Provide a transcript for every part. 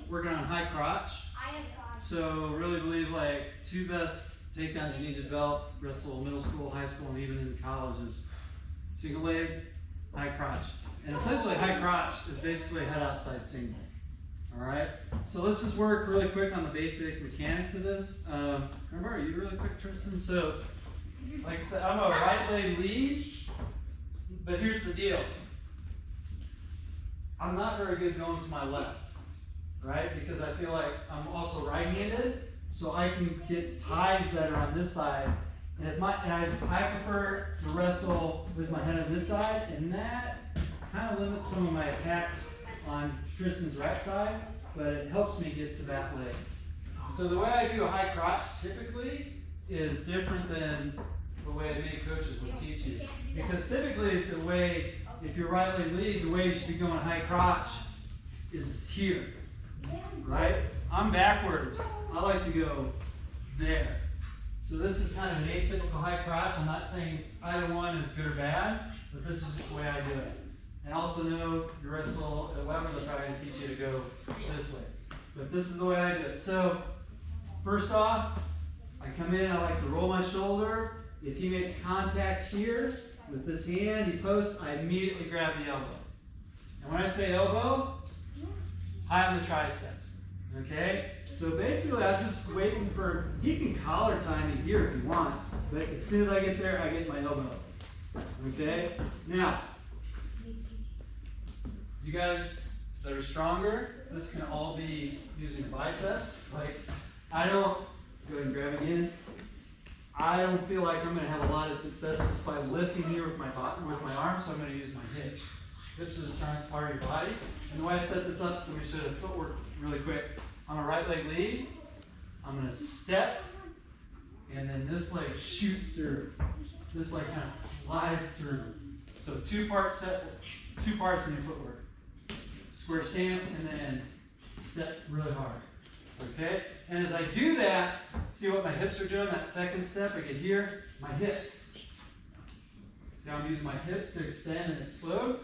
working on high crotch. So really believe like 2 best takedowns you need to develop, wrestle middle school, high school, and even in college is single leg, high crotch. And essentially high crotch is basically head outside single. Alright, so let's just work really quick on the basic mechanics of this. Remember, are you really quick, Tristan? So, like I said, I'm a right leg lead, but here's the deal. I'm not very good going to my left, right? Because I feel like I'm also right-handed, so I can get ties better on this side. And I prefer to wrestle with my head on this side, and that kind of limits some of my attacks on Tristan's right side, but it helps me get to that leg. So the way I do a high crotch typically is different than the way many coaches will teach you. Because typically the way, if you're right leg lead, the way you should be going high crotch is here, right? I'm backwards. I like to go there. So this is kind of an atypical high crotch. I'm not saying either one is good or bad, but this is just the way I do it. And also know you wrestle at Weber, they're probably going to teach you to go this way. But this is the way I do it. So first off, I come in, I like to roll my shoulder. If he makes contact here with this hand, he posts, I immediately grab the elbow. And when I say elbow, high on the tricep. Okay? So basically I was just waiting for, he can collar tie me here if he wants, but as soon as I get there, I get my elbow. Okay? Now, you guys that are stronger, this can all be using biceps. Like, I don't, go ahead and grab again. I don't feel like I'm going to have a lot of success just by lifting here with my arms, so I'm going to use my hips. Hips are the strongest part of your body. And the way I set this up, let me show you the footwork really quick. I'm a right leg lead. I'm going to step, and then this leg shoots through. This leg kind of flies through. So 2-part step, 2 parts in your footwork. Square stance, and then step really hard. Okay? And as I do that, see what my hips are doing? That second step, I get here, my hips. See how I'm using my hips to extend and explode?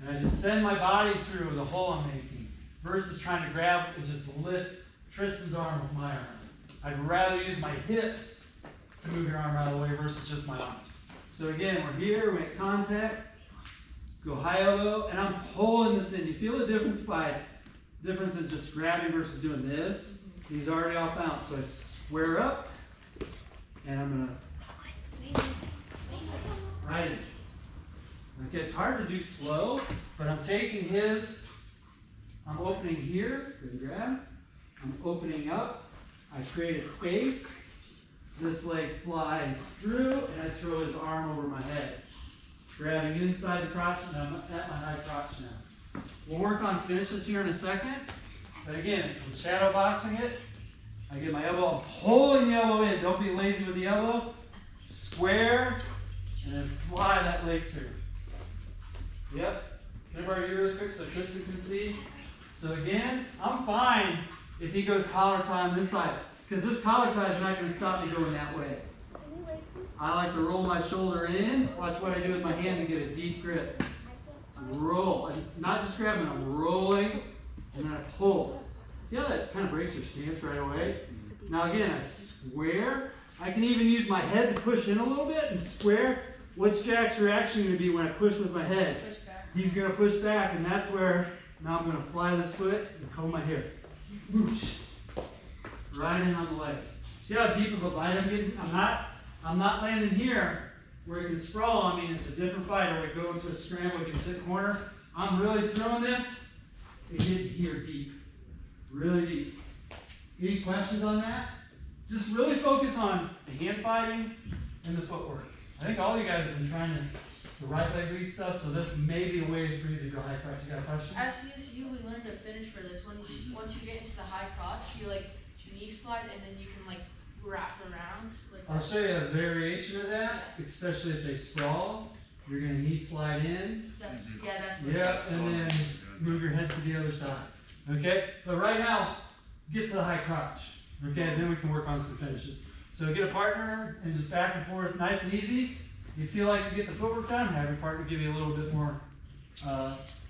And I just send my body through the hole I'm making, versus trying to grab and just lift Tristan's arm with my arm. I'd rather use my hips to move your arm out of the way versus just my arms. So again, we're here, we make contact. Go high elbow, and I'm pulling this in. You feel the difference in just grabbing versus doing this? He's already off balance, so I square up, and I'm gonna right in. Okay, it's hard to do slow, but I'm taking his, I'm opening here, good grab. I'm opening up, I create a space, this leg flies through, and I throw his arm over my head. Grabbing inside the crotch, and I'm at my high crotch now. We'll work on finishes here in a second. But again, I'm shadow boxing it. I get my elbow, I'm pulling the elbow in. Don't be lazy with the elbow. Square, and then fly that leg through. Yep. Can I borrow you really quick so Tristan can see? So again, I'm fine if he goes collar tie on this side, because this collar tie is not going to stop me going that way. I like to roll my shoulder in. Watch what I do with my hand to get a deep grip. Roll. I'm not just grabbing, I'm rolling, and then I pull. See how that kind of breaks your stance right away? Now again, I square. I can even use my head to push in a little bit and square. What's Jack's reaction going to be when I push with my head? Push back. He's going to push back, and that's where now I'm going to fly this foot and comb my hair. Whoosh. Right in on the leg. See how deep of a bite I'm getting? I'm not landing here where you can sprawl on me and it's a different fight, or we go into a scramble, we can sit corner. I'm really throwing this and get here deep. Really deep. Any questions on that? Just really focus on the hand fighting and the footwork. I think all you guys have been trying the right leg lead stuff, so this may be a way for you to go high crotch. You got a question? At CSU, we learned to finish for this. Once you get into the high crotch, you like knee slide and then you can like wrap around. Like I'll show you a variation of that, especially if they sprawl. You're going to knee slide in. That's what Yep, and then move your head to the other side. Okay? But right now, get to the high crotch. Okay? And then we can work on some finishes. So get a partner and just back and forth, nice and easy. If you feel like you get the footwork done, have your partner give you a little bit more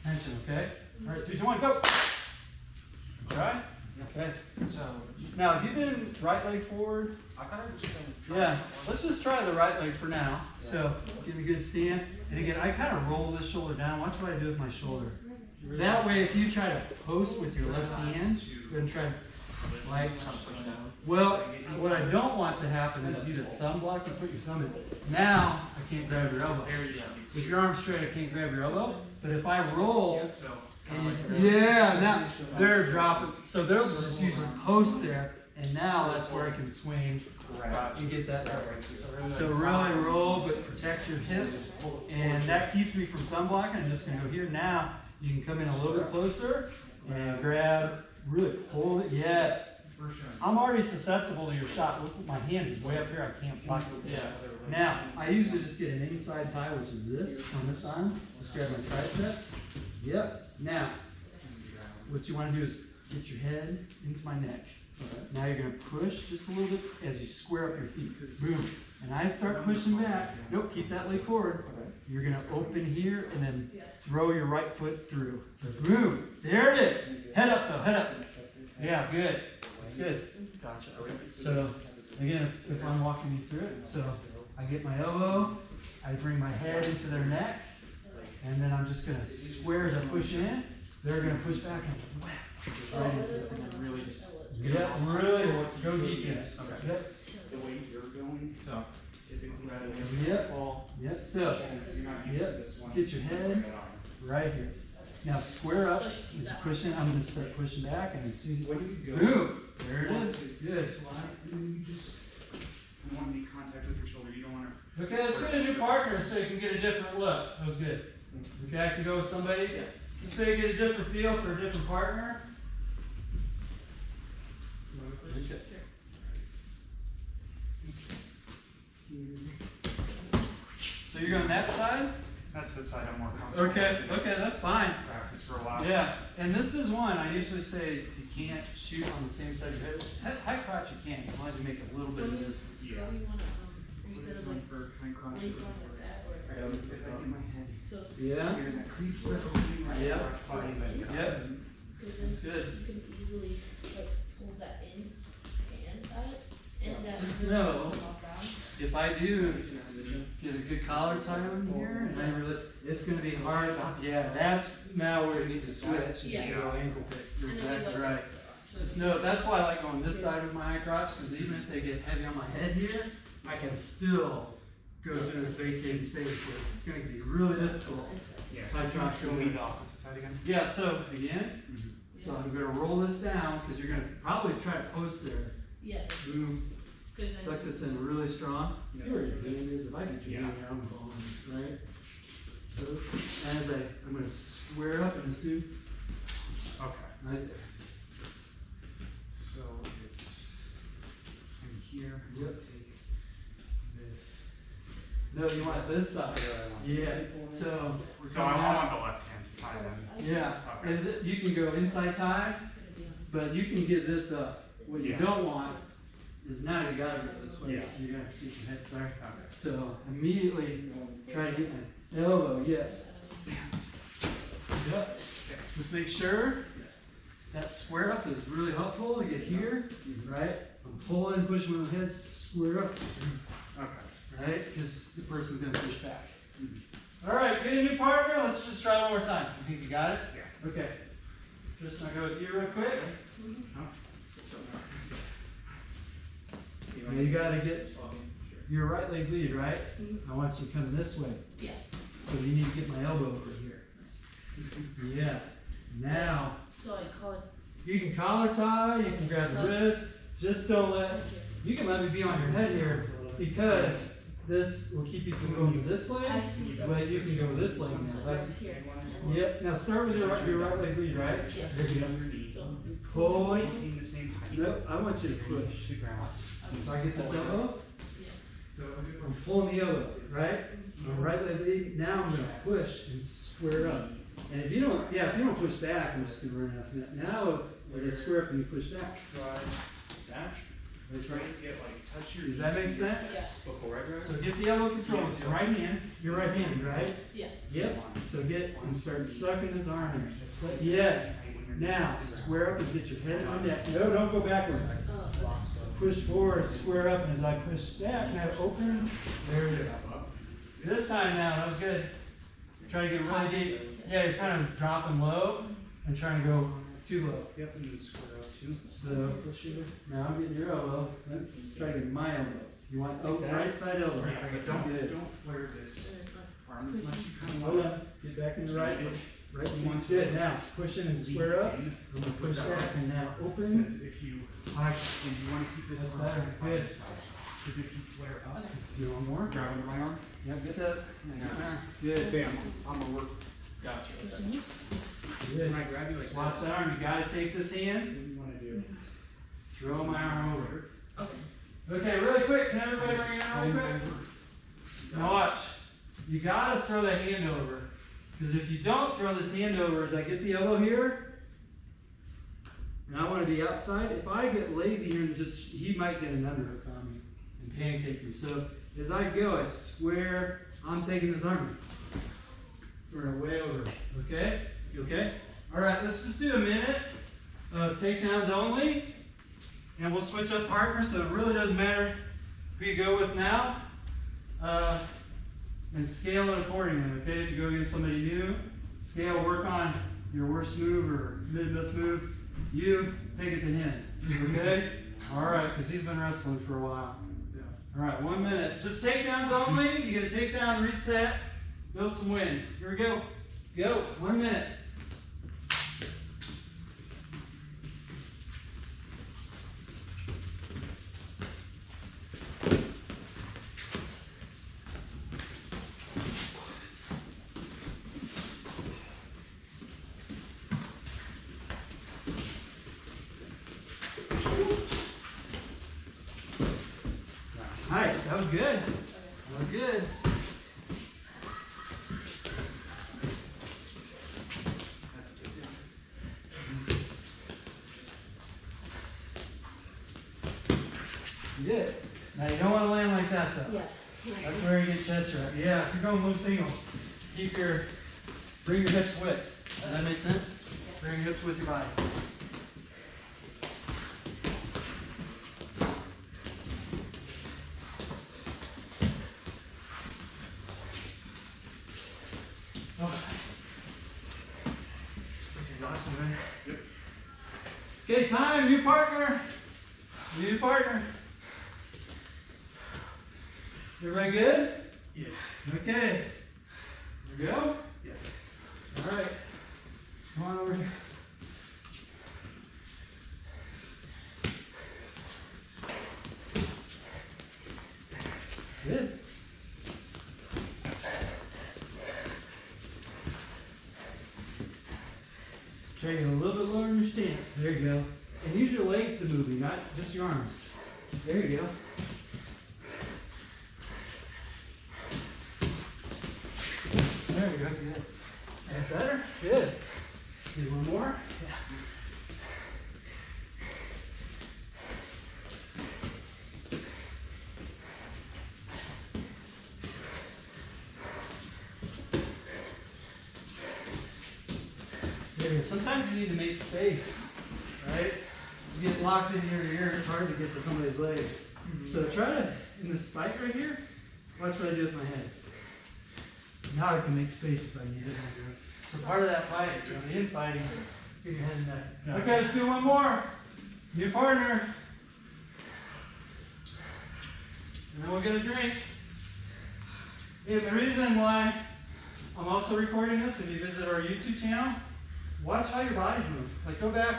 tension, okay? All right, 3, 2, 1, go. All right? Okay. So Now, if you've been right leg forward, I kind of just yeah, let's just try the right leg for now. So, give a good stance. And again, I kind of roll this shoulder down. Watch what I do with my shoulder. That way, if you try to post with your left hand, go and try like, well, what I don't want to happen is you to thumb block and put your thumb in. Now, I can't grab your elbow. With your arm straight, I can't grab your elbow. But if I roll, yeah, now they're dropping. So they'll just usually post there, and now that's where I can swing and get that. So really roll, but protect your hips, and that keeps me from thumb blocking. I'm just gonna go here now. You can come in a little bit closer and grab, really pull it. Yes. I'm already susceptible to your shot. Look, my hand is way up here. I can't block it. Yeah. Now, I usually just get an inside tie, which is this on this arm. Just grab my tricep. Yep. Now, what you want to do is get your head into my neck. Now you're going to push just a little bit as you square up your feet. Boom. And I start pushing back. Nope, keep that leg forward. You're going to open here and then throw your right foot through. Boom. There it is. Head up though, head up. Yeah, good. That's good. Gotcha. So, again, if I'm walking you through it, so I get my elbow, I bring my head into their neck, and then I'm just going to square as I push in. They're going to push back and whack right into it. And then really just Really go deep in. Okay. Yep. The way you're going. So typically rather Yep. fall. Yep. So, yep. Get your head right here. Now square up. As you push in, I'm going to start pushing back, and as soon as you boom, there it is. Good. You just want to make contact with your shoulder. You don't want to. Okay, let's get a new partner so you can get a different look. That was good. Okay, I can go with somebody. So you get a different feel for a different partner. Okay. So you're going that side? That's the side I'm more comfortable with. Okay, that's fine. Practice for a while. Yeah, and this is one I usually say you can't shoot on the same side of your head. High crotch you can, as long as you make a little bit of this. Yeah. Instead of like, For high crotch. when you go like that, or I gotta get back in my head. so, Yeah, Here's that cleat stuff opening right Yep. crotch body. Yep. because That's then good. you can easily like pull that in and at it, and that Just really know- doesn't walk around. If I do get a good collar tie on here, and I really, it's going to be hard. Yeah, that's now where you need to switch. Yeah. You go ankle pick. You're And then you exactly like- right. Just know, that's why I like going this side of my high crotch, because even if they get heavy on my head here, I can still go through this vacated space where it's going to be really difficult. Yeah. High crotch Show me the opposite side again. Yeah, so again, so I'm going to roll this down, because you're going to probably try to post there. Yeah, Boom. because then. Suck this in really strong. Yeah. See where your hand is. If I get your hand here, I'm gone, right? So, as I'm going to square up and assume Okay. right there. So it's in here. Yep. Take this. No, you want this side. Yeah. So, So I want the left hand side then. yeah. Okay. And you can go inside tie, but you can get this up. What you Yeah. don't want is now you got to go this way. Yeah. You're going to keep your head, sorry. Okay. So, immediately try to get my elbow, yes. Yep. Just make sure that square up is really helpful to get here, right? I'm pulling, pushing with my head, square up, Okay. right? Because the person's going to push back. All right, get a new partner. Let's just try one more time. You think you got it? Yeah. Okay. Just I'll go with you real quick. Now you got to get your right leg lead, right? I want you to come this way. Yeah. So you need to get my elbow over here. Yeah. Now, So I call it. you can collar tie, you can grab the wrist, just don't let, you can let me be on your head here, because this will keep you from going to this leg, I see. but you can go this leg now. That's, Here. yep, now start with your right leg lead, right? Yes. There you go. Underneath. So, Pull it. Maintain the same height. Nope, I want you to push. The ground. So I get this elbow, yeah. So I'm pulling the elbow, right? My right leg lead, now I'm gonna push and square up. And if you don't, yeah, if you don't push back, I'm just gonna run after that. Now, as I square up and you push back, drive, dash. That's Try right. to get like touch your. Does that make sense? Yeah. Before I grab. So get the elbow control. So right hand, your right hand, right? Yeah. Yep. So get and start sucking this arm in. Yes. Now square up and get your head on that. No, don't go backwards. Oh, okay. Push forward, square up, and as I push back, now open. There it is. This time now, that was good. Try to get really deep. Yeah, you're kind of dropping low and trying to go too low. Yep, and then square up too. So now I'm getting your elbow. Then try to get my elbow. You want right side elbow. Right, but Good. don't flare this arm as much. You kind of Hold want on. Get back in the right. Right You want one's good. Now push in and square up. in, I'm gonna push back and now open. because if you, Alright, and you want to keep this That's arm better. by Good. your side. Because if you flare up, Okay. do one more. grab under my arm. Yeah, get that. Good. Bam, I'm gonna work. Gotcha. When I grab you like Watch this, the arm. You gotta take this hand. what do you want to do? Throw my arm over. Okay. Okay, really quick. Can everybody bring it on really quick? Now watch. You gotta throw that hand over. Because if you don't throw this hand over, as I get the elbow here, and I want to be outside, if I get lazy here and just, he might get an underhook on me and pancake me. So as I go, I swear, I'm taking this arm. We're way over. Okay? You okay? Alright, let's just do a minute of takedowns only. And we'll switch up partners, so it really doesn't matter who you go with now. And scale it accordingly, okay? If you go against somebody new, scale, work on your worst move or mid-best move. You take it to him, okay? Alright, because he's been wrestling for a while. Alright, 1 minute. Just takedowns only. You get a takedown, reset, build some wind. Here we go. Go. 1 minute. Nice, that was good. That was good. That's good. You did. Now you don't want to land like that though. Yeah. That's where you get chest wrap. Yeah, if you're going low single, bring your hips width. Does that make sense? Bring your hips with your body. Okay, time, new partner. New partner. Everybody good? Yeah. Okay. Here we go. Yeah. All right. Come on over here. Good. Try to get a little bit lower in your stance. There you go. And use your legs to move you, not just your arms. There you go. There you go. Good. That better? Good. Do one more. Yeah. Sometimes you need to make space, right? You get locked in your ear, it's hard to get to somebody's leg. So try to, in this fight right here, watch what I do with my head. Now I can make space if I need it. So part of that fight is the infighting, get your head in there. Okay, let's do one more. New partner. And then we'll get a drink. And the reason why I'm also recording this, if you visit our YouTube channel, watch how your bodies move. Like go back,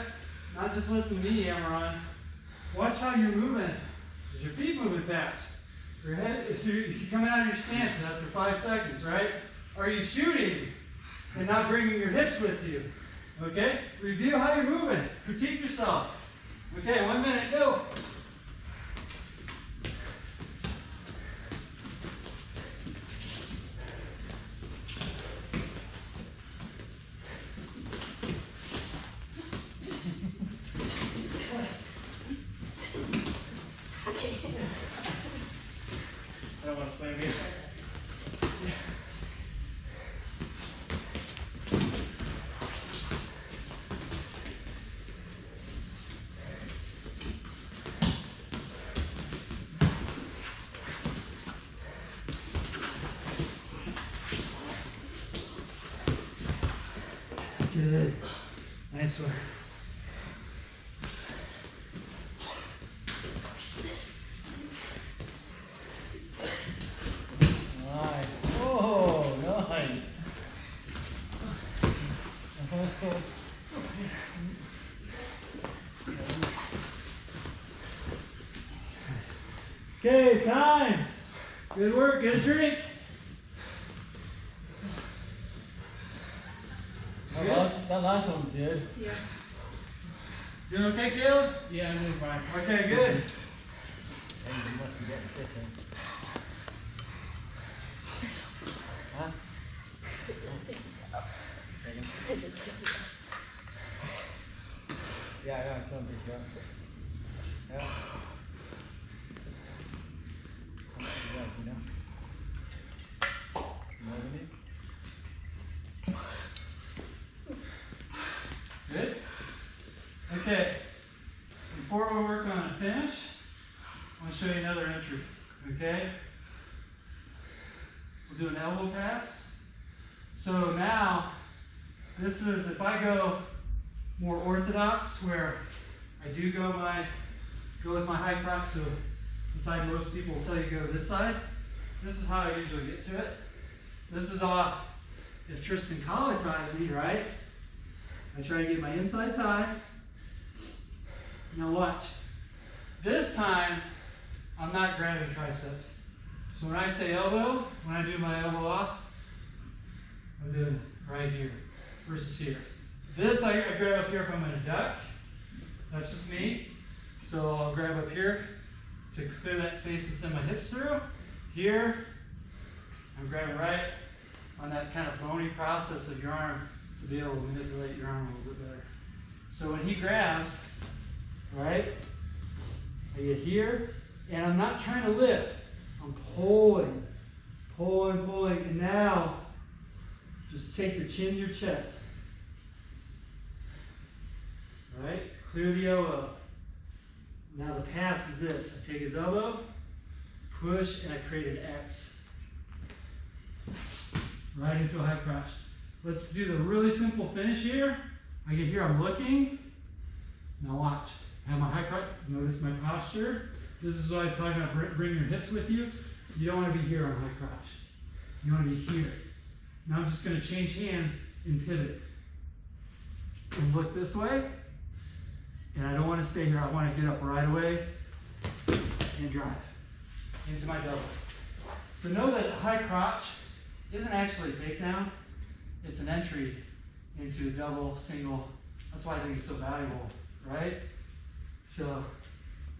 not just listen to me hammer on. Watch how you're moving. Is your feet moving fast? Your head, is you coming out of your stance after 5 seconds, right? Are you shooting and not bringing your hips with you? Okay? Review how you're moving. Critique yourself. Okay, 1 minute, go. Good. Nice one. Nice. Oh, nice. Okay, time. Good work. Get a drink. That last one was good. Yeah. Doing okay, Caleb? Yeah, I'm doing fine. Okay, good. Hey, you must be getting fit in. Huh? Yeah, I know, some big job. Yeah. How much is that, you know? You know what I mean? Good? Okay. Before we work on a finish, I want to show you another entry. Okay? We'll do an elbow pass. So now, this is, if I go more orthodox, where I do go with my high crotch, so the side most people will tell you to go to this side. This is how I usually get to it. This is off, if Tristan collar ties me, right? I try to get my inside tie. Now watch. This time, I'm not grabbing triceps. So when I say elbow, when I do my elbow off, I'm doing right here versus here. This I grab up here if I'm going to duck. That's just me. So I'll grab up here to clear that space and send my hips through. Here, I'm grabbing right on that kind of bony process of your arm to be able to manipulate your arm a little bit better. So when he grabs, right, I get here, and I'm not trying to lift. I'm pulling, pulling, pulling, and now just take your chin to your chest. All right, clear the elbow. Now the pass is this. I take his elbow, push, and I create an X. Right into a high crotch. Let's do the really simple finish here. I get here, I'm looking. Now watch. I have my high crotch. Notice my posture. This is what I was talking about, bring your hips with you. You don't want to be here on high crotch. You want to be here. Now I'm just going to change hands and pivot. And look this way. And I don't want to stay here. I want to get up right away and drive into my double. So know that high crotch isn't actually a takedown. It's an entry into double, single. That's why I think it's so valuable, right? So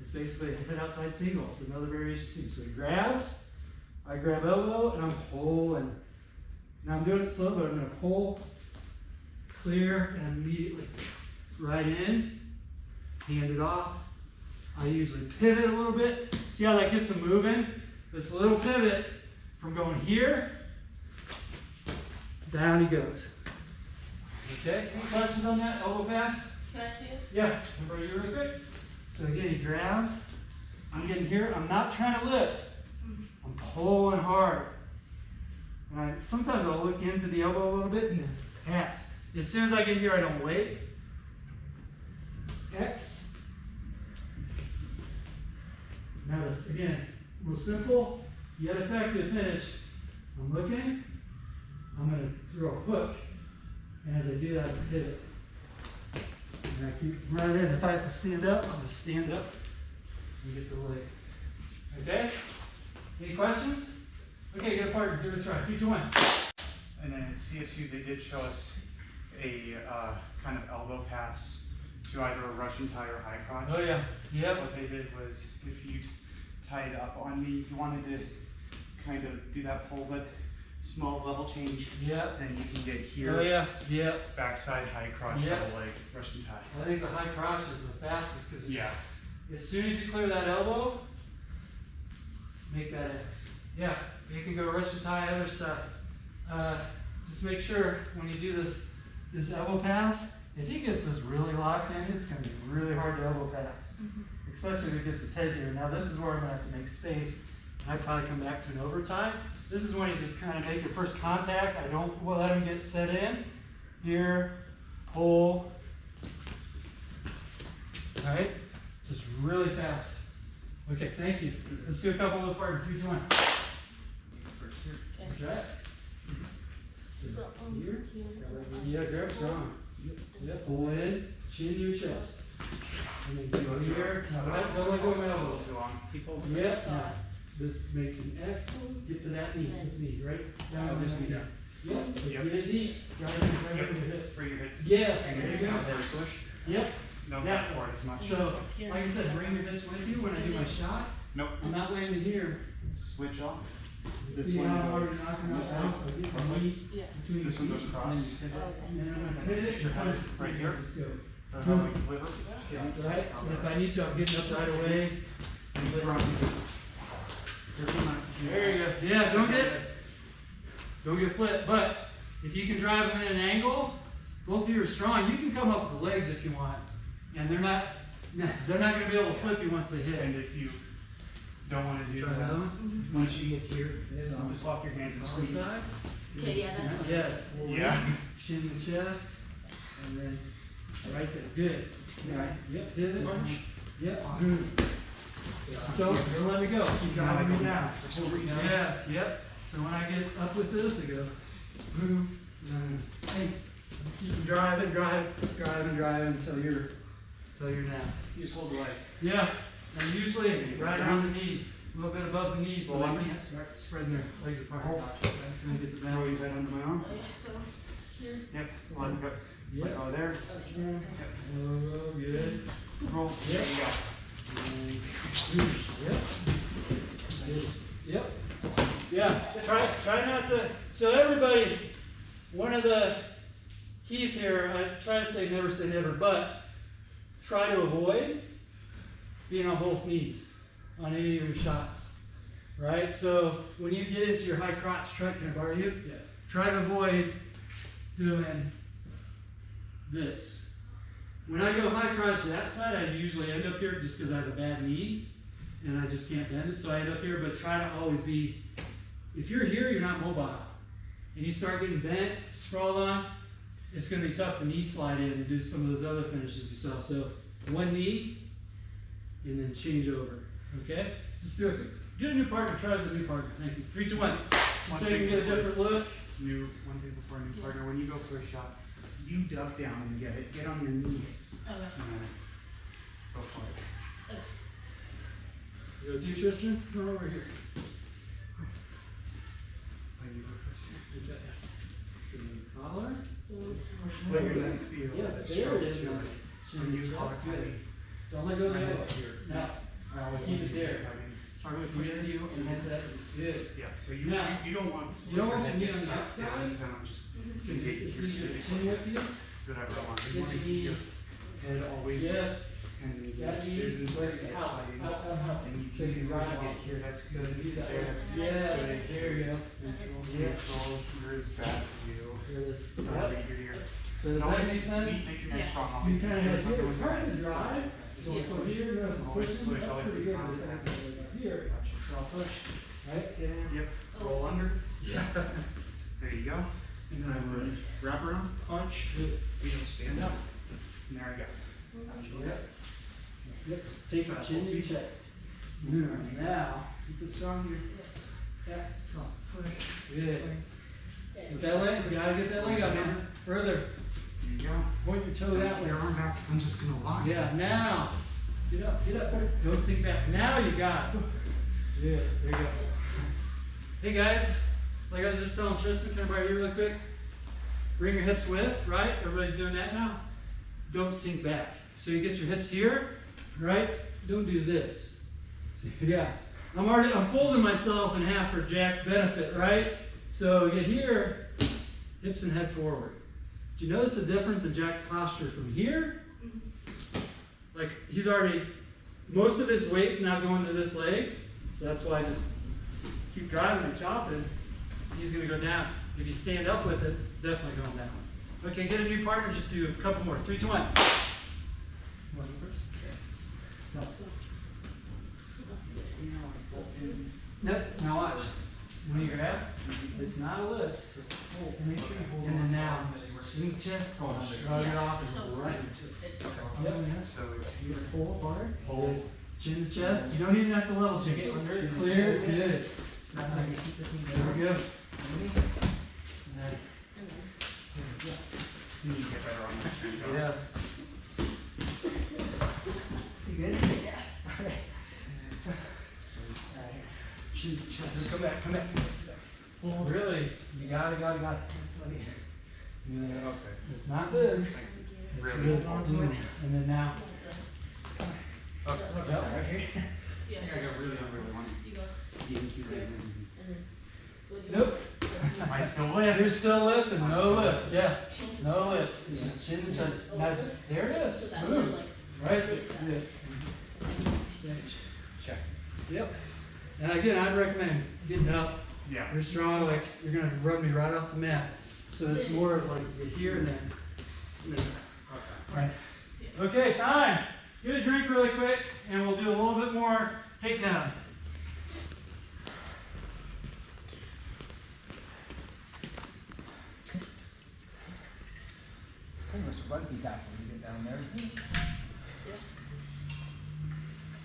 it's basically a hit outside single. It's another variation. So he grabs, I grab elbow, and I'm pulling. Now I'm doing it slow, but I'm going to pull, clear, and immediately right in, hand it off. I usually pivot a little bit. See how that gets him moving? This little pivot from going here, down he goes. Okay, any questions on that elbow pass? Can I see it? Yeah, over you really quick. So again, he grabs. I'm getting here. I'm not trying to lift. I'm pulling hard. And sometimes I'll look into the elbow a little bit and then pass. As soon as I get here, I don't wait. X. Now, again, real simple, yet effective finish. I'm looking. I'm going to throw a hook. And as I do that, I pivot. And I keep right in. If I have to stand up, I'm going to stand up and get the leg. Okay? Any questions? Okay, get a partner. Give it a try. Future one. And then at CSU, they did show us a kind of elbow pass to either a Russian tie or high crotch. Oh, yeah. Yep. What they did was, if you tied up on me, you wanted to kind of do that pull, but small level change. Yep. Then you can get here. Oh, yeah. Yep. Backside high crotch, Yep. double leg, Russian tie. I think the high crotch is the fastest because Yeah. as soon as you clear that elbow, make that X. Yeah, you can go Russian tie, other stuff. Just make sure when you do this elbow pass, if he gets this really locked in, it's going to be really hard to elbow pass. Especially if he gets his head here. Now this is where I'm going to have to make space. I'd probably come back to an overtime. This is when you just kind of make your first contact. I don't let him get set in. Here, pull. All right, just really fast. Okay, thank you. Let's do a couple with partner. 3, 2, 1. First here. That's right. So here. Yeah, grab strong. Yep, pull in, chin to your chest. And then go here. Now, right, don't let go of my elbows. Too long. People. Yep. Now, this makes an X. Get to that knee. This knee, right? Down this knee. Yep. Yep. Get it deep. Drive it Yep. with your hips. Bring your hips. Yes. Bring There your you hips go. down first. Push. Yep. Don't Yeah. back forward as much. So, like I said, bring your hips with you when I do my shot. Nope. I'm not landing here. Switch off. This See one how hard goes you're knocking this us out? way. I get my knee Yeah. between This one your goes feet, across. and then I'm gonna hit it. Your head right here. Just go. Or how we deliver. That's right. And if I need to, I'm getting up right away. And drop. There you go. Yeah, don't get flipped. But if you can drive them in an angle, both of you are strong. You can come up with the legs if you want, and they're not going to be able to flip you once they hit. And if you don't want to do Try that, another one. once you get here, just lock your hands and squeeze. Okay, yeah, that's fine. Yes. Yeah. Chin to the chest, and then right there. Good. Right. Yep. Hit it. Yep. Good. Just don't let me go. Keep driving me down. Yeah. Yep. So when I get up with this, I go, boom, hey, keep driving until you're down. You just hold the legs. Yeah. And usually right around the knee, a little bit above the knee, so they can't start spreading their legs apart. Trying to get the Throw balance. your head under my arm. Okay, so here. Yep. Let go. Yep. Let go there. Okay. Oh, good. Roll. Yep. There you go. Yep. Yep. Yeah. Try not to. So everybody, one of the keys here, I try to say never, but try to avoid being on both knees on any of your shots. Right? So when you get into your high crotch truck, can I borrow you? Yeah. Try to avoid doing this. When I go high crotch that side, I usually end up here just because I have a bad knee and I just can't bend it, so I end up here. But try to always be, if you're here, you're not mobile. And you start getting bent, sprawled on, it's going to be tough to knee slide in and do some of those other finishes you saw. So one knee and then change over. Okay? Just do it. Get a new partner. Try with a new partner. Thank you. 3, 2, 1. So you can get a different look. One thing before a new partner, when you go for a shot, you duck down and get it. Get on your knee. Okay. And then go for it. You go with you, Tristan? Come over here. Let you go first. Okay. So you collar. Let your neck be a little Yeah, bit there short it is. too. When you collar That's good. heavy. Don't let go of the elbow. Hands here. Now, keep it there. Start with pushing you and that's it. Good. Yeah, so you Now, you don't want you don't want your your knee head on the to outside. suck down, because then I'm just gonna get It's your easier to chin chin whip you. whatever I want. Get You want to your keep your knee. head always Yes. and then you That knee, there's an legs out, out. and you So you can ride get off. here. That's So good. use that There, way. that's Yes, there you go. Neutral here is bad for you. Good. Yep. Yep. Here. So does that make sense? Make your neck Yeah. strong. You Always kind of feel have something here, with it's your hard to head. drive. So Yeah. it's from here, you know, Always pushing, push, that's always pretty be good. constant. It's like up here, so I'll push, right? Get in. Yep. Roll under. Yeah. There you go. And then I would wrap around, punch. Good. You don't stand up. And there we go. Yep. Yep, just take your chin to your chest. Now, keep it strong here. X. Push. Good. Get that leg, you gotta get that leg up, man. Further. There you go. Point your toe that way. Your arm back, 'cause I'm just gonna lock it. Yeah, now. Get up. Don't sink back. Now you got it. Yeah, there you go. Hey guys, like I was just telling Tristan, can I borrow you really quick? Bring your hips with, right? Everybody's doing that now. Don't sink back. So you get your hips here, right? Don't do this. See, yeah, I'm folding myself in half for Jack's benefit, right? So get here, hips and head forward. Do you notice the difference in Jack's posture from here? Like he's already, most of his weight's now going to this leg, so that's why I just keep driving and chopping. He's gonna go down. If you stand up with it, definitely going down. Okay, get a new partner, just do a couple more. 3, 2, 1. One first. No. Nope, now watch. when you grab, it's not a lift. So pull. And then now, you just shrug it off and right into it. It's Yep. So it's You pull hard, hold, chin to chest. You don't even have to level chin. Get under, clear, good. There we go. you need to get better on that chin. Yeah. You good? Yeah. Alright. Alright. Chin to chest. Come back, come back. Really? You got it. Yeah, Okay. it's not this. It's Really? really onto it. And then now. Okay. Yep, right here. Yeah. I got really want You go. to. And then. Nope. I still lift. You're still lifting. No lift. Yeah. No lift. It's just chin to chest. Now, there it So is. that Boom. like. Right. Good. Check. Yep. And again, I'd recommend getting up. Yeah. You're strong, like you're gonna rub me right off the mat. So it's more of like you get here and then. Right. Okay, time. Get a drink really quick, and we'll do a little bit more takedown. Pretty much a rugby tackle when you get down there. Yeah.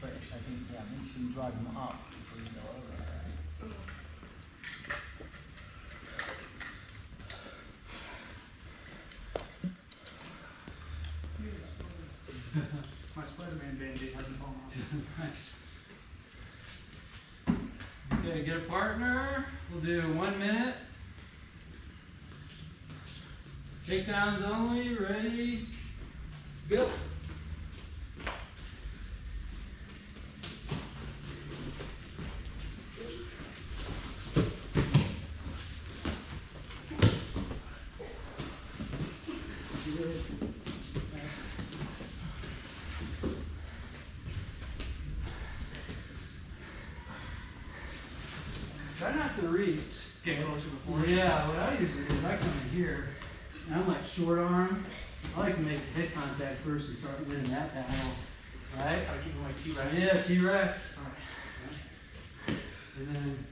But I think, yeah, make sure you drive them up before you go over it, right? My Spider-Man band-aid hasn't fallen off. Nice. Okay, get a partner. We'll do 1 minute. Takedowns only. Ready? Go. Try not to reach. Get closer before. Yeah, what I usually do is I come in here, and I'm like short arm. I like to make head contact first and start winning that battle, right? I keep them like T-Rex. Yeah, T-Rex. And then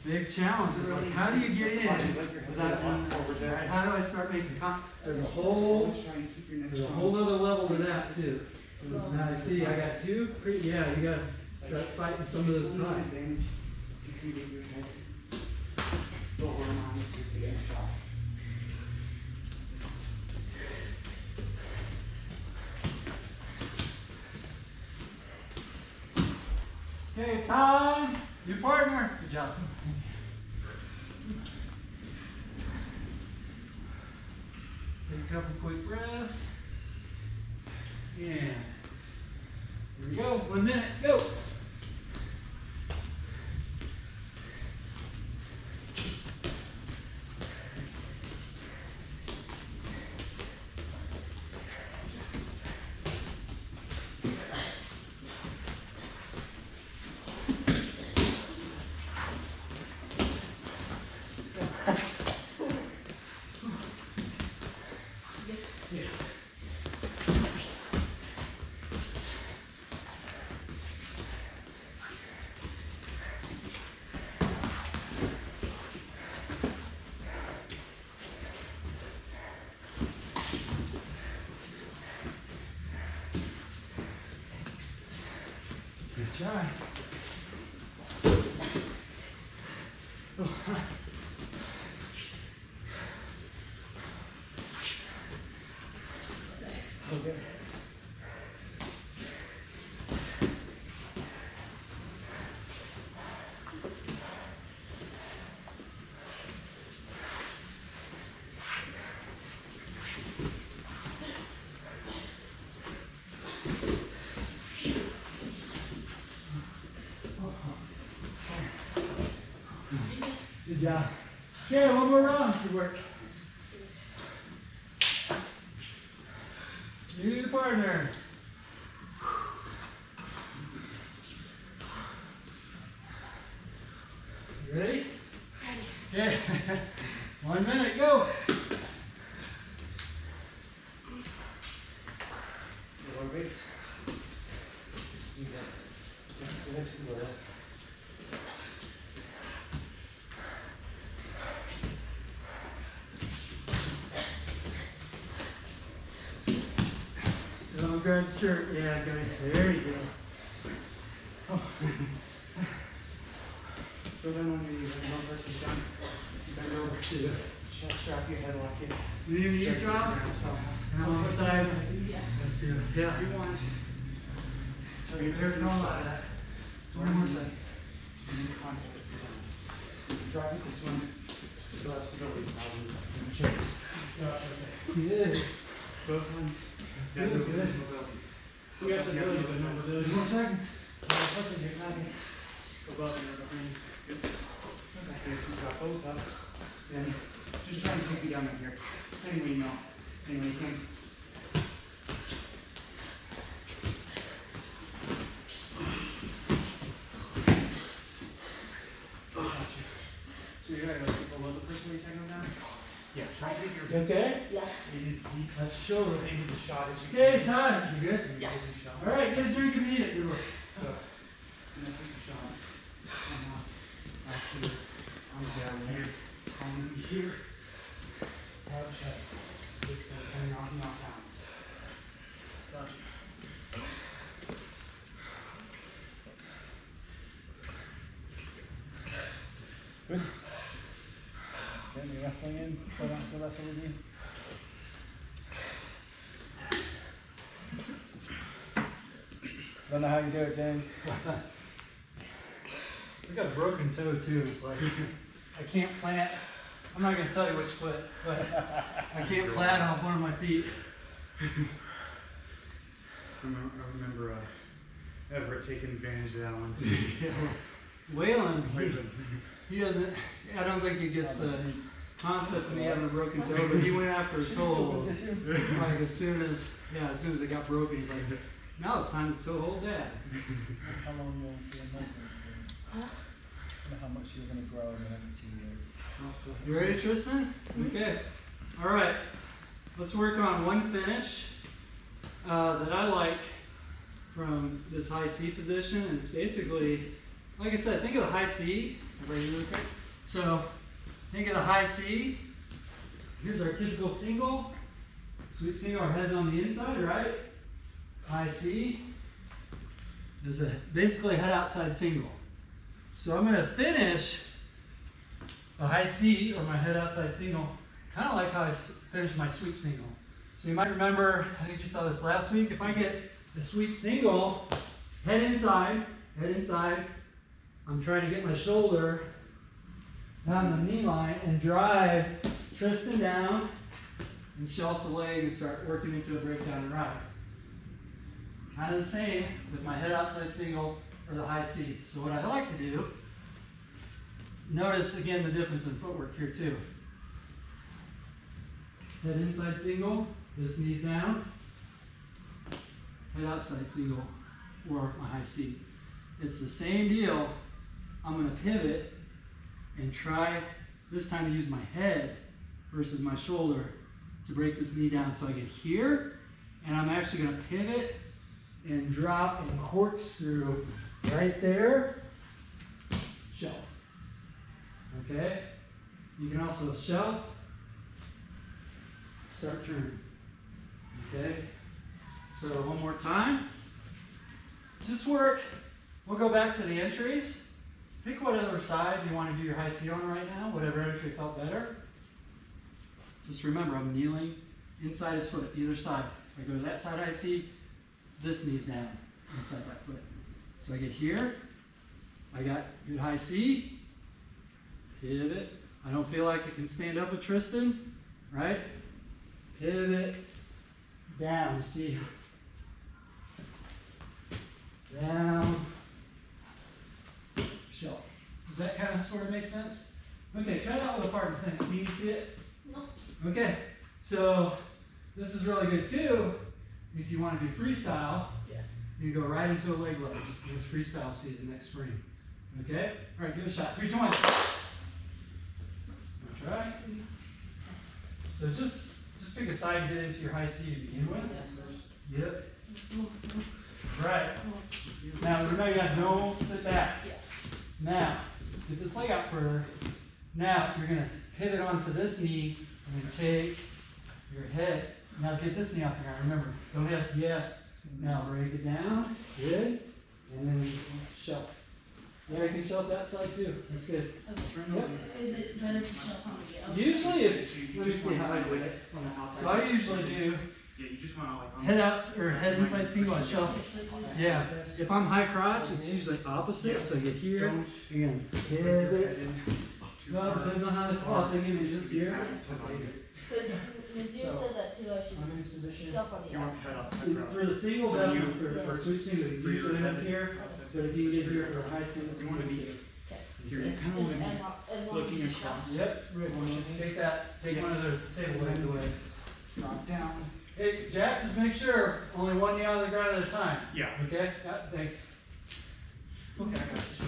big challenge is like, how do you get in without doing this, right? How do I start making there's a whole other level to that too. Now you see, I got two. Yeah, you got to start fighting some of those times. Okay, time. Your partner. Good job. Take a couple quick breaths. And here we go. 1 minute. Go. Yeah. Good try. Okay. Good job. Okay, one more round. Good work. New partner. You ready? Okay. 1 minute, go. Don't grab the shirt. Yeah, good. There you go. Oh. Throw them on your knees. Like one person's done. Bend over. Chest strap your head lock it. You need your knees drop? And on the side. Yeah. Let's do it. Yeah. If you want. You're turning on like that. 20 more seconds. Knees contact if you're down. Drive it this one. Still has stability problem. Check. Good. Both one. Good, good. You guys have ability, but no mobility. 2 more seconds. What's in your pocket? Above and behind. Good. Okay, you got both up. Then just try and take me down right here. Any way you know. Any way you can. Gotcha. So you're gonna go below the first way you take them down? Yeah, try to get your hips. Okay? Yeah. It is deep. Let's shoulder. Maybe the shot is you Okay, time. You good? Yeah. All right, get a drink if you need it. Good work. So, I'm gonna take a shot. I'm off. Back here. I'm down here. I'm gonna be here. Hard chest. Big step coming off and off bounce. Gotcha. Good. Getting the wrestling in. Go back to wrestle with you. Don't know how you do it, James. I got a broken toe too. It's like I can't plant. I'm not gonna tell you which foot, but I can't plant off one of my feet. I remember Everett taking advantage of that one. Waylon, he doesn't. I don't think he gets the concept of me having a broken toe, but he went after a toe hold. Like as soon as it got broken, he's like, now it's time to toe hold Dad. How long your movements for? I don't know how much you're going to grow in the next 2 years. Also, You ready, Tristan? Okay. All right. Let's work on one finish that I like from this high C position. And it's basically, like I said, think of the high C. Everybody really quick. So think of the high C. Here's our typical single. Sweep single, our head's on the inside, right? High C. There's basically a head outside single. So I'm going to finish the high C, or my head outside single, kind of like how I finished my sweep single. So you might remember, I think you saw this last week, if I get the sweep single, head inside, I'm trying to get my shoulder down the knee line and drive Tristan down and shelf the leg and start working into a breakdown and ride. Kind of the same with my head outside single or the high C. So what I like to do, notice again the difference in footwork here too. Head inside single, this knee's down. Head outside single or my high C. It's the same deal. I'm going to pivot and try this time to use my head versus my shoulder to break this knee down. So I get here and I'm actually going to pivot and drop and corkscrew right there. Shelf. Okay? You can also shelf, start turning. Okay? So one more time. Just work. We'll go back to the entries. Pick what other side you want to do your high C on right now, whatever entry felt better. Just remember, I'm kneeling inside his foot, either side. If I go to that side high C, this knee's down inside that foot. So I get here, I got good high C, pivot. I don't feel like I can stand up with Tristan, right? Pivot, down, see. Down, shelf. Does that kind of sort of make sense? Okay, try that with a partner fence. Can you see it? No. Okay, so this is really good too. If you want to do freestyle, you go right into a leg legs. It's freestyle season next spring. Okay? All right, give it a shot. 3, 2, 1. Try. So just pick a side and get into your high C to begin with. Yep. Right. Now remember, you guys don't sit back. Now, get this leg out further. Now you're going to pivot onto this knee and then take your head. Now get this knee off the ground. Remember, don't have, yes. Now break it down. Good. And then shelf. Yeah, you can shelf that side too. That's good. Yep. Is it better to shelf on the outside? Usually it's, let me see how I do it. On the outside. So I usually do Yeah, you just want to like. head outs or head inside single on shelf. Yeah. If I'm high crotch, it's usually opposite. So you here, again, head it. Well, depends on how the cloth they give me just here. Because Nazir said that too, I should shelf on the You want outside. to head up, head up. For the single, So definitely for sweep single, you usually up here. So if you get here for a high single, You want to be Okay. here. You kind of want to be As long looking as you across. shelf. Yep, right. Take one of the table legs away. drop down. Hey, Jack, just make sure only one knee on the ground at a time. Yeah. Okay? Yeah, thanks. Okay, I got you. So,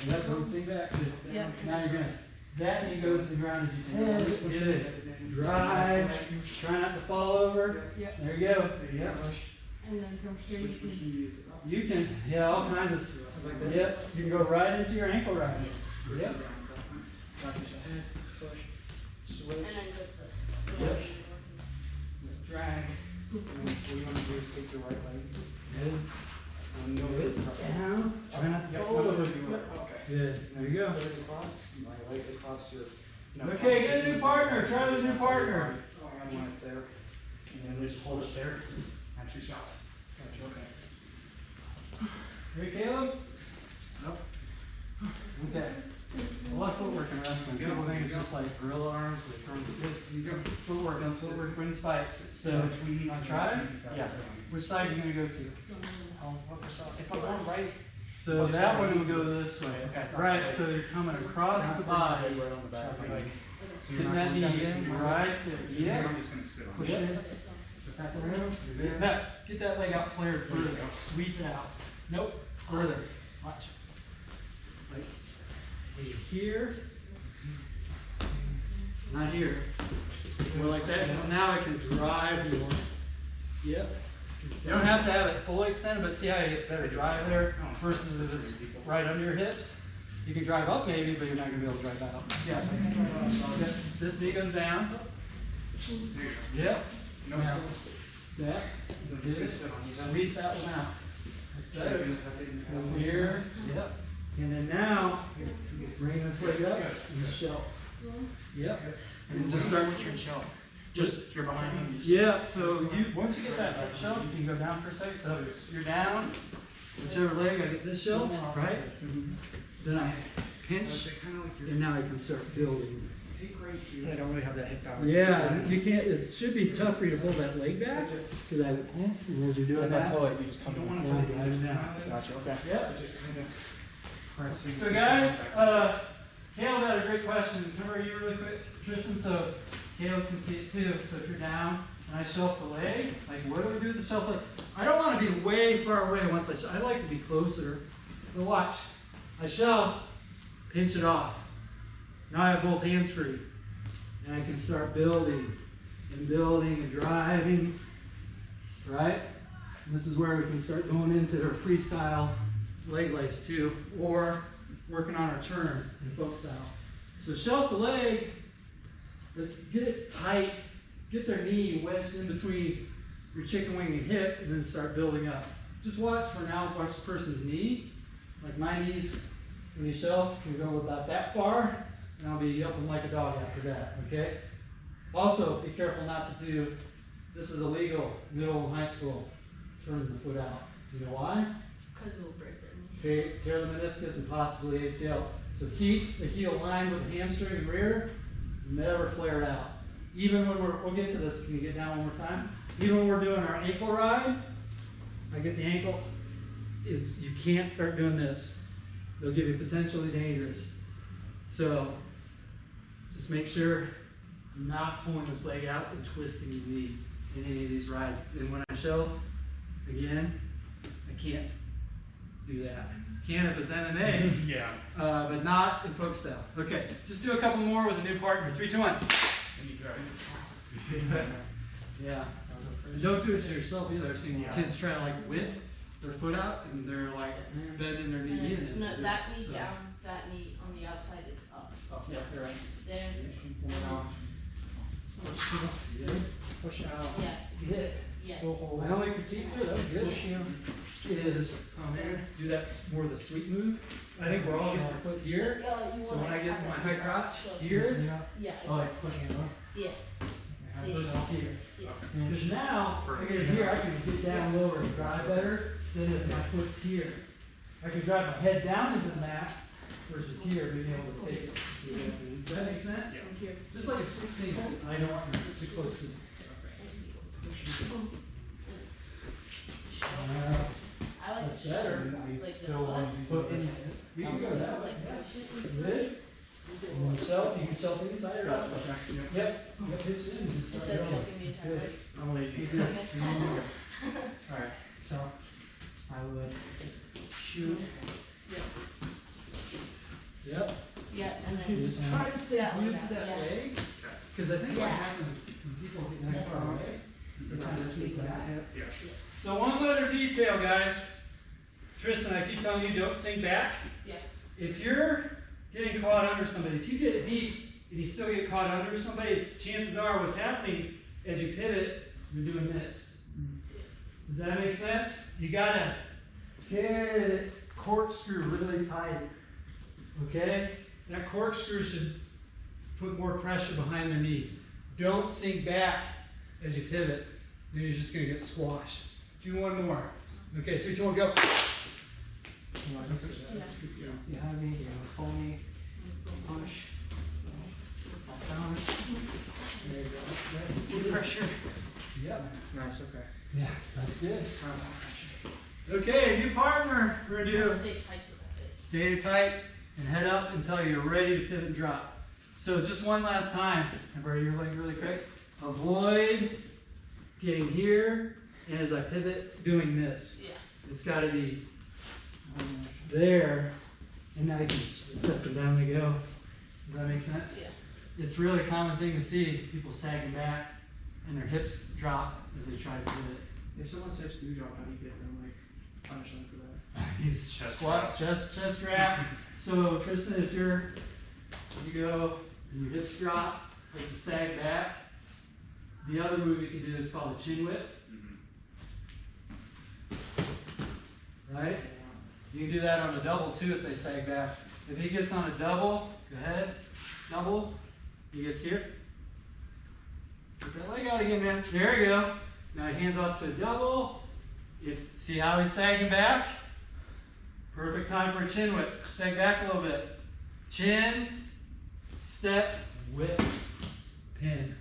Yep, don't sink back. Yep. Now you're gonna, that knee goes to the ground as you head, push it in. Drive, try not to fall over. Yep. There you go. Yep. And then from here you can. You can, yeah, all kinds of stuff like that. Yep, you can go right into your ankle ride. Yep. And then just the. Yep. drag. And then what you want to do is take your right leg. Good. No, Down. Try not to fall over. Okay. Good. There you go. Leg across, my leg across your. Okay, get a new partner. Try the new partner. Oh, I want it there. And then just hold it there. That's your shot. Gotcha, okay. Ready, Caleb? Nope. Okay. A lot of footwork in wrestling. People think it's just like gorilla arms with throwing it's footwork. Footwork wins fights. So, Between want to try? Yeah. which side are you going to go to? If I'm going right. So that one will go this way. Okay. Right, so you're coming across the body. Right on the back. Like, So you're putting not that knee stepping in, forward. right there. Yeah. I'm just going to sit on Push it. it. Back around. Now, get that leg out flared further. Sweep it out. Nope. Further. Watch. Like here. Not here. More like that, because now I can drive you. Yep. You don't have to have it fully extended, but see how you get better drive there versus if it's right under your hips. You can drive up maybe, but you're not going to be able to drive out. Yeah. Yep. This knee goes down. Yep. Now, step. Sweep that one out. That's better. Over here. Yep. And then now, bring this leg up and shelf. Yep. And just start with your shelf. Just you're behind me. yeah. So you once you get that shelf, you can go down for a second. So you're down. Whichever leg, I get this shelf, right? Then I pinch, and now I can start building. I don't really have that hip power. Yeah, you can't. It should be tough for you to pull that leg back because I would pinch, and as you're doing that, you just come down, down. drive it down. Gotcha, okay. Yep. Just kind of pressing. So guys, Caleb had a great question. Remember you really quick, Tristan? So Caleb can see it too. So if you're down and I shelf the leg, like what do we do with the shelf leg? I don't want to be way far away once I like to be closer. But watch, I shelf, pinch it off. Now I have both hands free. And I can start building and driving, right? And this is where we can start going into our freestyle leg lace too, or working on our turn in folk style. So shelf the leg, but get it tight, get their knee wedged in between your chicken wing and hip, and then start building up. Just watch for now, watch the person's knee. Like my knees, when you shelf, can go about that far, and I'll be up and like a dog after that, okay? Also, be careful not to do, this is illegal, middle and high school, turn the foot out. You know why? Because it will break their knee. Tear the meniscus and possibly ACL. So keep the heel lined with the hamstring and rear, never flare it out. Even when we'll get to this, can you get down one more time? Even when we're doing our ankle ride, I get the ankle, you can't start doing this. They'll give you potentially dangerous. So, just make sure you're not pulling this leg out and twisting your knee in any of these rides. And when I shelf, again, I can't do that. Can if it's MMA, Yeah. but not in folk style. Okay, just do a couple more with a new partner. 3, 2, 1. Yeah. And don't do it to yourself either. I've seen kids try to like whip their foot out and they're like bending their knee in. No, that knee So- down, that knee on the outside is up. Yeah, you're right. There. Yeah. Push out. Yeah. Hit. Yeah. Still hold. My only critique there, that was good. Push you. Is do that more of the sweet move. I think we're all getting our foot here. So when I get my high crotch here, Loosen up. Yeah. I like pushing it up. Yeah. See. Versus here. Yeah. Because now, I get it here, I can get down lower and drive better than if my foot's here. I can drive my head down into the mat versus here, being able to take it. Does that make sense? From here. Just like a switch thing, I don't want you too close to me. I like That's to better. shove, like Still the want Foot in. You can go that way. like push it. Good. And yourself, you can self inside or outside. Yep. Yep. Pitch in. Just start Instead of going. choking the entire Good. way. I'm lazy. Okay. Alright, so I would shoot. Yep. Yeah, and You then just try to stay that glued like to that, that yeah. leg. Because I think what Yeah. happens when people get that far away, they kind of sneak back. Yeah. So one letter detail, guys. Tristan, I keep telling you, don't sink back. Yeah. If you're getting caught under somebody, if you get deep and you still get caught under somebody, chances are what's happening as you pivot, you're doing this. Does that make sense? You gotta hit corkscrew really tight. Okay? That corkscrew should put more pressure behind the knee. Don't sink back as you pivot. Then you're just gonna get squashed. Do one more. Okay, 3, 2, 1, go. You want to push that? Yeah. You have me, you want to pull me, push. Down. There you go. Good pressure. Yep. Nice, okay. Yeah, that's good. Pressure. Okay, new partner. We're gonna do Stay tight with that. stay tight and head up until you're ready to pivot and drop. So just one last time. Everybody, your leg really quick. Avoid getting here, and as I pivot, doing this. Yeah. It's got to be there, and now you can just up and down they go. Does that make sense? Yeah. It's really a common thing to see people sagging back and their hips drop as they try to pivot. If someone's hips do drop, how do you get them, like, punish them for that? You squat, chest wrap. So Tristan, if you go and your hips drop, like you sag back, the other move you can do is called a chin whip. Right? You can do that on a double too if they sag back. If he gets on a double, go ahead, double. He gets here. Put that leg out again, man. There you go. Now he hands off to a double. See how he's sagging back? Perfect time for a chin whip. Sag back a little bit. Chin, step, whip, pin.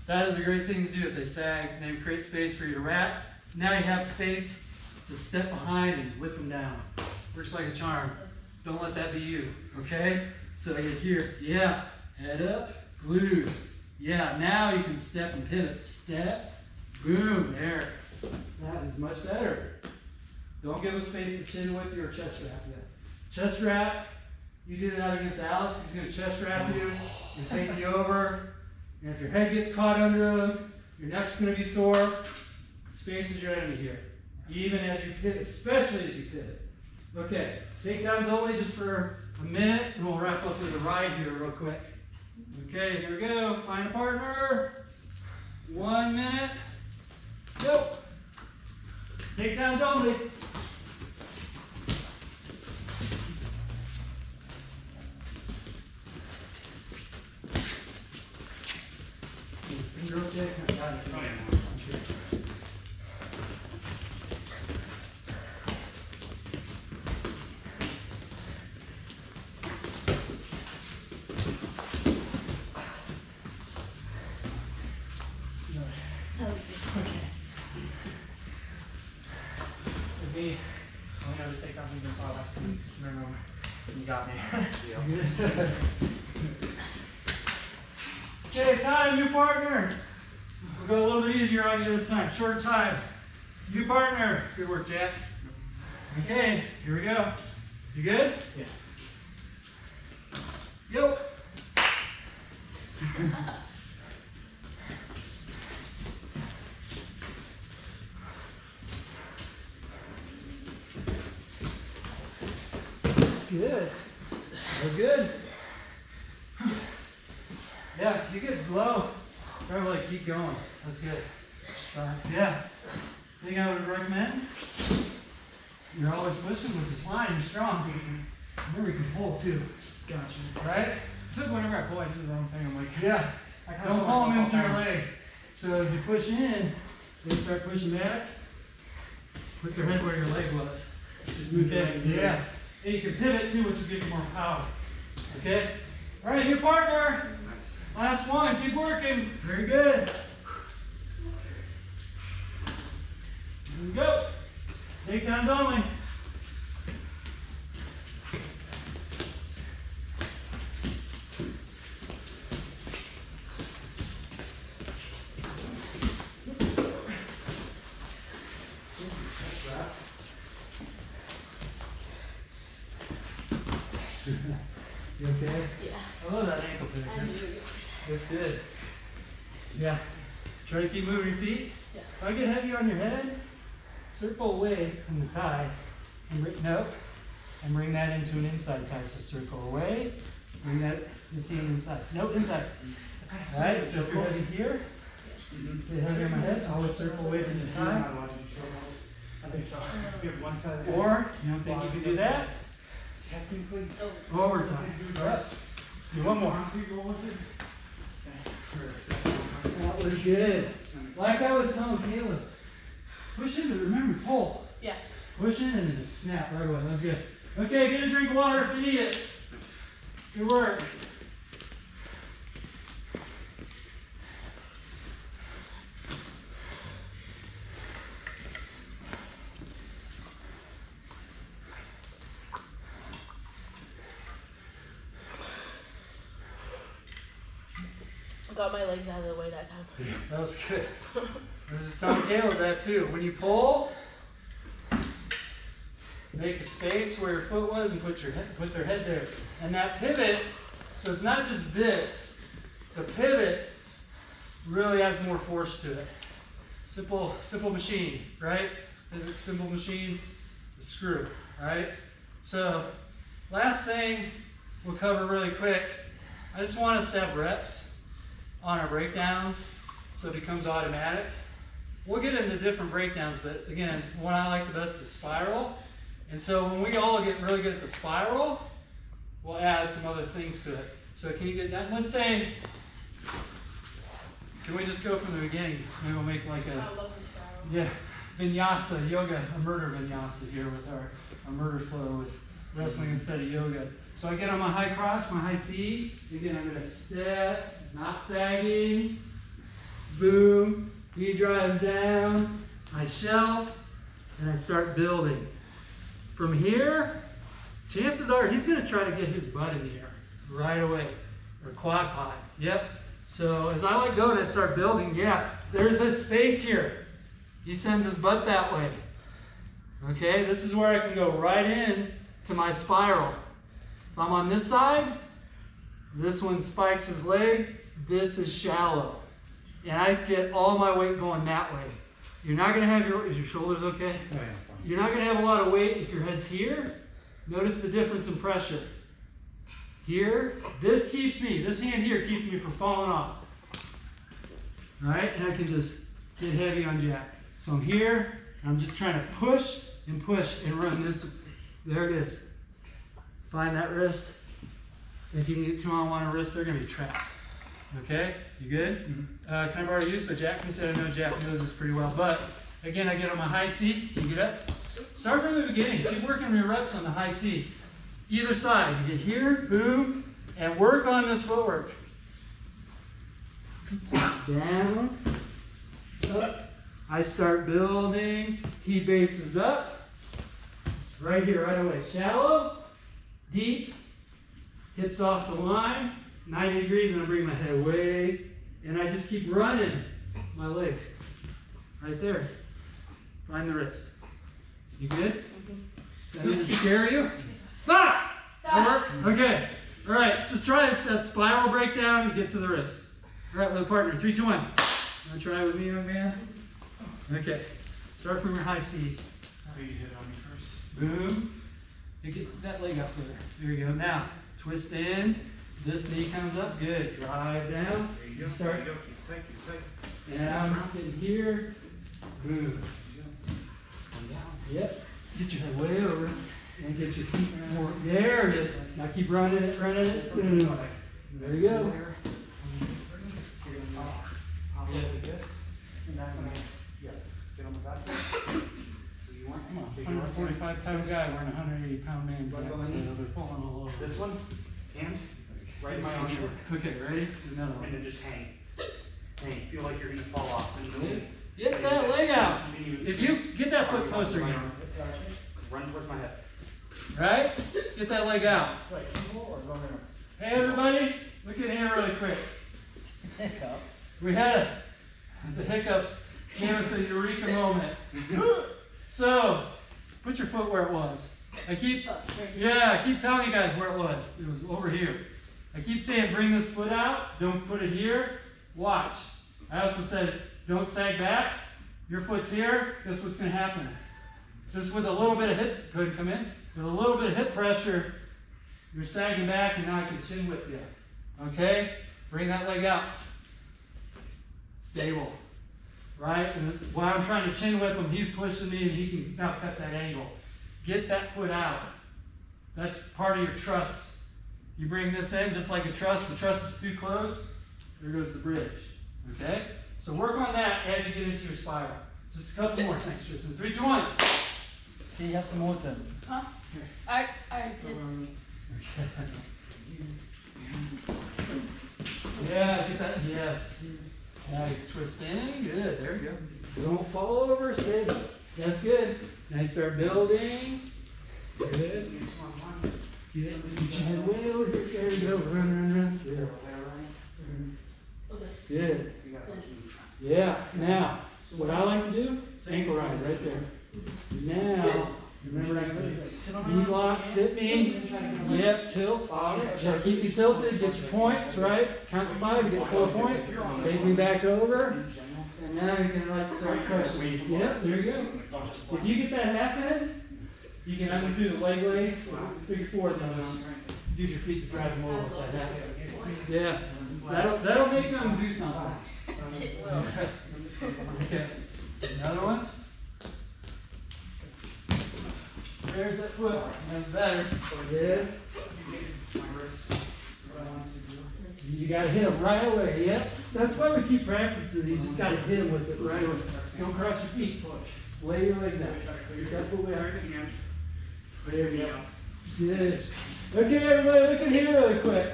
That is a great thing to do if they sag. They create space for you to wrap. Now you have space to step behind and whip them down. Works like a charm. Don't let that be you, okay? So I get here, yeah, head up, glued. Yeah, now you can step and pivot. Step, boom, there. That is much better. Don't give them space to chin whip you or chest wrap yet. Chest wrap, you do that against Alex, he's gonna chest wrap you and take you over. And if your head gets caught under him, your neck's gonna be sore. Space is your enemy here. Even as you pivot, especially as you pivot. Okay, takedowns only just for a minute, and we'll wrap up with a ride here real quick. Okay, here we go. Find a partner. 1 minute. Go. Takedowns only. You're okay? Got it. For me, I know the takedowns we've been taught last week. Remember, you got me. Okay, time, new partner. We'll go a little bit easier on you this time. Short time. New partner. Good work, Jack. Okay, here we go. You good? Yeah. Yo. Good. We're good. Yeah, you get low. Try to like keep going. That's good. Yeah. Thing I would recommend, you're always pushing, which is fine, you're strong. Remember you can pull too. Gotcha. Right? I feel like whenever I pull, I do the wrong thing. I'm like, Yeah. I kind Don't of pull them into your leg. So as you push in, they start pushing back. Put your head where your leg was. Just move your Okay. leg. Yeah. And you can pivot too, which will give you more power. Okay? Alright, new partner. Nice. Last one. Keep working. Very good. Here we go. Takedowns only. You okay? Yeah. I love that ankle pick. And That's good. Yeah. Try to keep moving your feet. Yeah. If I get heavy on your head, circle away from the tie and bring that into an inside tie. So circle away, bring that this hand inside. No, inside. Alright, so if you're heavy here, get heavy on my head, always circle away from the tie. I think so. You have one side of the Or you don't think you can do that? technically. Oh. Overtime. Alright. Do one more. That was good. Like I was telling Caleb, push into it. Remember, pull. Yeah. Push in and then just snap right away. That's good. Okay, get a drink of water if you need it. Good work. Got my legs out of the way that time. That was good. I was just telling Caleb that too. When you pull, make a space where your foot was and put their head there. And that pivot, so it's not just this. The pivot really adds more force to it. Simple machine, right? Physics, simple machine, the screw, right? So, last thing we'll cover really quick. I just want us to have reps on our breakdowns so it becomes automatic. We'll get into different breakdowns, but again, one I like the best is spiral. And so when we all get really good at the spiral, we'll add some other things to it. So can you get that? Let's say, can we just go from the beginning? Maybe we'll make like I a, love the spiral. yeah, vinyasa, yoga, a murder vinyasa here with our murder flow with wrestling instead of yoga. So I get on my high crotch, my high C. Again, I'm gonna step, not sagging. Boom, knee drives down. I shelf, and I start building. From here, chances are he's gonna try to get his butt in the air right away, or quad pod. Yep. So as I let go and I start building, yeah, there's a space here. He sends his butt that way. Okay, this is where I can go right in to my spiral. If I'm on this side, this one spikes his leg, this is shallow. And I get all my weight going that way. You're not gonna have is your shoulders okay? Oh, yeah. You're not gonna have a lot of weight if your head's here. Notice the difference in pressure. Here, this hand here keeps me from falling off. All right, and I can just get heavy on jack. So I'm here, I'm just trying to push and run this. There it is. Find that wrist. If you can get 2 on 1 wrist, they're gonna be trapped. Okay, you good? Mm-hmm. Can I borrow you? So Jack can sit. I know Jack knows this pretty well. But again, I get on my high C. Can you get up? Start from the beginning. Keep working your reps on the high C. Either side. You get here, boom, and work on this footwork. Down, up. I start building. He bases up. Right here, right away. Shallow, deep, hips off the line. 90 degrees, and I bring my head away, and I just keep running my legs. Right there. Find the wrist. You good? That didn't scare you? Stop! That work? Okay. All right, just try that spiral breakdown and get to the wrist. All right, with a partner. 3, 2, 1. Want to try it with me, young man? Okay. Start from your high C. How do you hit it on me first? Boom. You get that leg up there. There you go. Now, twist in. This knee comes up. Good. Drive down. There you go. Start. There you go. Tight, tight. And I'm getting here. Boom. Come down. Yep. Get your head way over and get your feet more. There it is. Now keep running it, running it. Boom. There you go. I'll look at this, and that's when yes, get on the back. Do you want? I'm a 145 pound guy wearing a 180 pound man. So they're falling all over. This one, and right in my arm. Okay, ready? Another one. And then just hang. Hang. Feel like you're gonna fall off. And Get that leg out. If you get that foot closer again. Run towards my head. Right? Get that leg out. Wait, or go here? Hey everybody, look at here really quick. Hiccups. We had the hiccups gave us a eureka moment. So, put your foot where it was. I keep telling you guys where it was. It was over here. I keep saying bring this foot out, don't put it here. Watch. I also said don't sag back. Your foot's here, guess what's gonna happen? Just with a little bit of hip, go ahead and come in. With a little bit of hip pressure, you're sagging back and now I can chin whip you. Okay? Bring that leg out. Stable. Right? And while I'm trying to chin whip him, he's pushing me and he can now cut that angle. Get that foot out. That's part of your truss. You bring this in just like a truss. The truss is too close. There goes the bridge. Okay? So work on that as you get into your spiral. Just a couple more. Thanks, Tristan. 3, 2, 1. See, you have some more to. Huh? I did. Yeah, get that. Yes. Now you twist in. Good. There you go. Don't fall over. Stay. That's good. Now you start building. Good. Get your head way over here. There you go. Run. Good. Okay. Good. Yeah. Now, what I like to do is ankle ride right there. Now, remember, knee block, sit me. Yep, tilt. Yeah, keep you tilted. Get your points, right? Count to 5, you get 4 points. Take me back over. And now you can like start crushing. Yep, there you go. If you get that half in, you can, I'm going to do the leg lace, figure 4, then just use your feet to drive them over with that half. Yeah, that'll make them do something. It will. Okay, another one. There's that foot. That's better. Good. You gotta hit him right away. Yep. That's why we keep practicing. You just gotta hit him with it right away. Don't cross your feet. Lay your legs out. Get that foot way out. There you go. Good. Okay, everybody, look at here really quick.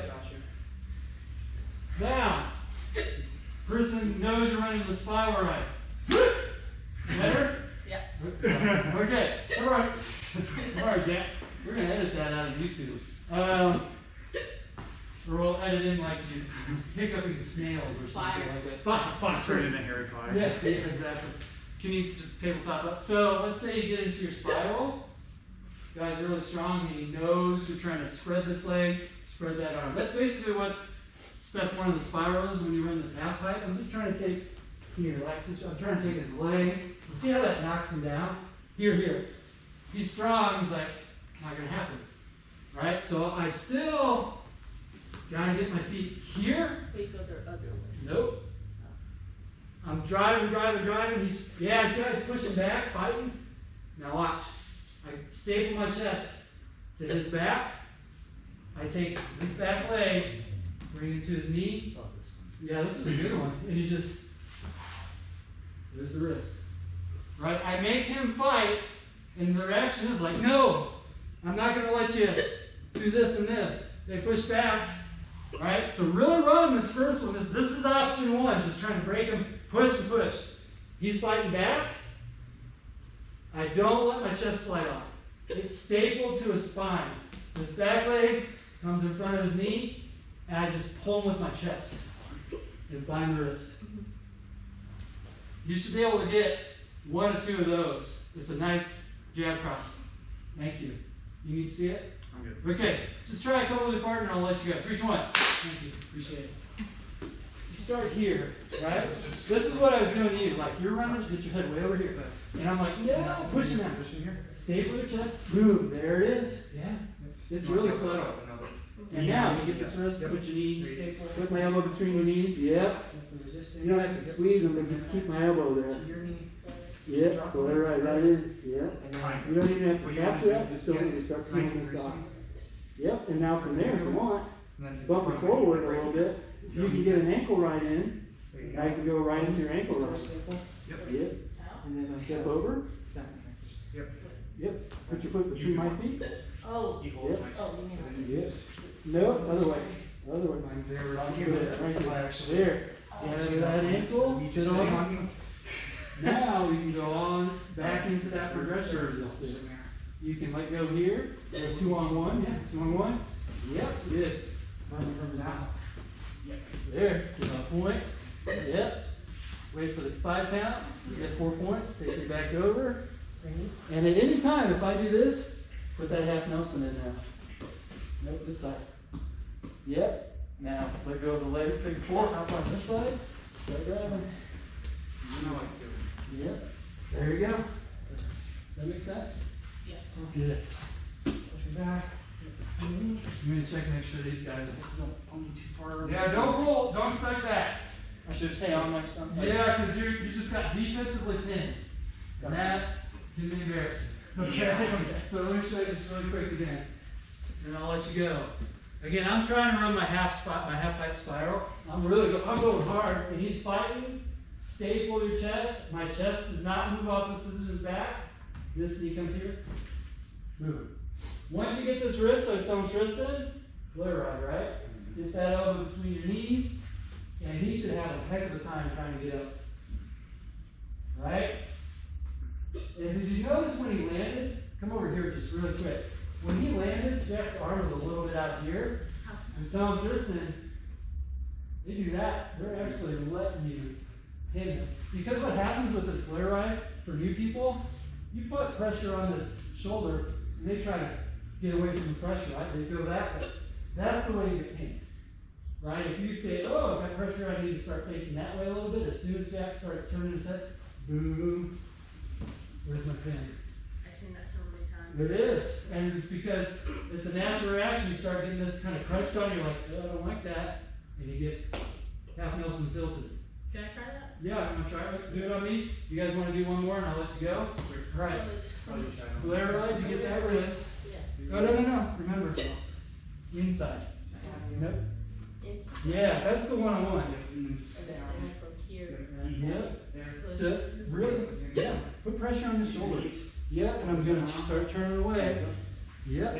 Now, person knows you're running the spiral right. Better? Yeah. Okay. All right. All right, Jack. We're gonna edit that out of YouTube. Or we'll edit in like you hiccuping snails or something like that. Fire. Turn into Harry Potter. Yeah, exactly. Can you just tabletop up? So let's say you get into your spiral. Guys, really strong, and he knows you're trying to spread this leg, spread that arm. That's basically what step 1 of the spiral is when you run this half pipe. I'm just trying to take, here, relax this. I'm trying to take his leg. See how that knocks him down? Here. He's strong, he's like, not gonna happen. Right? So I still gotta get my feet here. We go the other way. Nope. I'm driving. He's pushing back, fighting. Now watch. I staple my chest to his back. I take this back leg, bring it to his knee. Yeah, this is a good one. And you just, there's the wrist. Right? I make him fight, and the reaction is like, no, I'm not going to let you do this and this. They push back. Right? So really run this first one. This is option 1, just trying to break him, push and push. He's fighting back. I don't let my chest slide off. It's stapled to his spine. This back leg comes in front of his knee, and I just pull him with my chest and bind the wrist. You should be able to get 1 or 2 of those. It's a nice jab cross. Thank you. You need to see it? I'm good. Okay, just try a couple of the partner and I'll let you go. 3, 2, 1. Thank you. Appreciate it. You start here, right? This is what I was doing to you. Like, you're running, get your head way over here. And I'm like, no, pushing that. Stay for the chest. Boom. There it is. Yeah. It's really subtle. And now you get this wrist, put your knees, put my elbow between your knees. Yep. You don't have to squeeze them, but just keep my elbow there. Yep. Go right in. Yep. You don't even have to capture that. Just don't you start feeling this off. Yep. And now from there, if you want, bump it forward a little bit. You can get an ankle right in. Now you can go right into your ankle right. Yep. And then step over. Yep. Put your foot between my feet. Oh. Yep. Oh, you mean Yes. No, other way. Other way. There. Yeah, that ankle. Sit on. Now we can go on back into that progression resistance. You can let go here. 2-on-1. Yeah, 2-on-1. Yep. Good. There. Get my points. Yep. Wait for the 5 count. You get 4 points. Take it back over. And at any time, if I do this, put that half Nelson in there. Nope, this side. Yep. Now let go of the leg. Figure 4. Hop on this side. Start grabbing. Yep. There you go. Does that make sense? Yeah. Good. Push back. I'm gonna check and make sure these guys don't pull me too far. Yeah, don't pull. Don't suck back. I should stay on my stomach. Yeah, because you just got defensively pinned. And that can be embarrassing. Okay. So let me show you this really quick again. And I'll let you go. Again, I'm trying to run my half pipe spiral. I'm going hard, and he's fighting. Staple your chest. My chest does not move off this position back. This knee comes here. Move it. Once you get this wrist, I was telling Tristan, flare ride, right? Get that elbow between your knees, and he should have a heck of a time trying to get up. Right? And did you notice when he landed? Come over here just really quick. When he landed, Jack's arm was a little bit out here. I was telling Tristan, they do that. They're actually letting you pin him. Because what happens with this flare ride for new people, you put pressure on this shoulder, and they try to get away from the pressure, right? They feel that way. That's the way you get pinned. Right? If you say, oh, I've got pressure, I need to start facing that way a little bit, as soon as Jack starts turning his head, boom, where's my pin? I've seen that so many times. It is, and it's because it's a natural reaction. You start getting this kind of crunched on, you're like, oh, I don't like that, and you get half Nelson tilted. Can I try that? Yeah, I'm gonna try it. Do it on me. You guys want to do one more, and I'll let you go. All right. So it's Blair, did you get that wrist? yeah. Oh, no. Remember, inside. Nope. Yeah, that's the one-on-one. And then from here. Yep. So, really, yeah. Put pressure on the shoulders. Yep, and I'm gonna start turning away. Yep.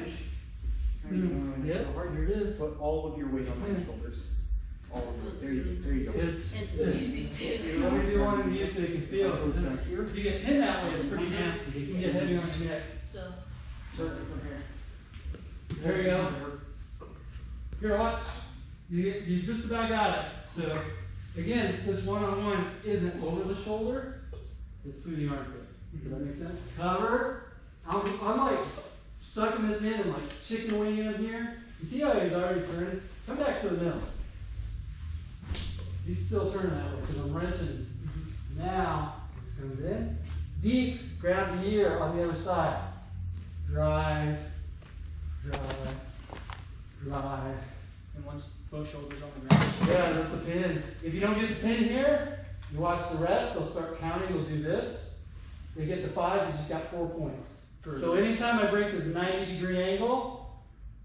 Yep, here it is. Put all of your weight on my shoulders. All of it. There you go. It's And easy too. let me do one of you so you can feel it. 'Cause if you get pinned that way, it's pretty nasty. You can get heavy on your neck. So, There you go. Here, watch. You just about got it. So, again, this one-on-one isn't over the shoulder. It's through the armpit. Does that make sense? Cover. I'm like sucking this in and like chicken winging him here. You see how he's already turning? Come back to the middle. He's still turning that way because I'm wrenching. Now, this comes in. Deep, grab the ear on the other side. Drive, drive, drive. And once both shoulders on the ground. Yeah, that's a pin. If you don't get the pin here, you watch the ref, they'll start counting, they'll do this. They get to 5, you just got 4 points. So anytime I break this 90-degree angle,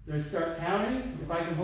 they start counting. If I can hold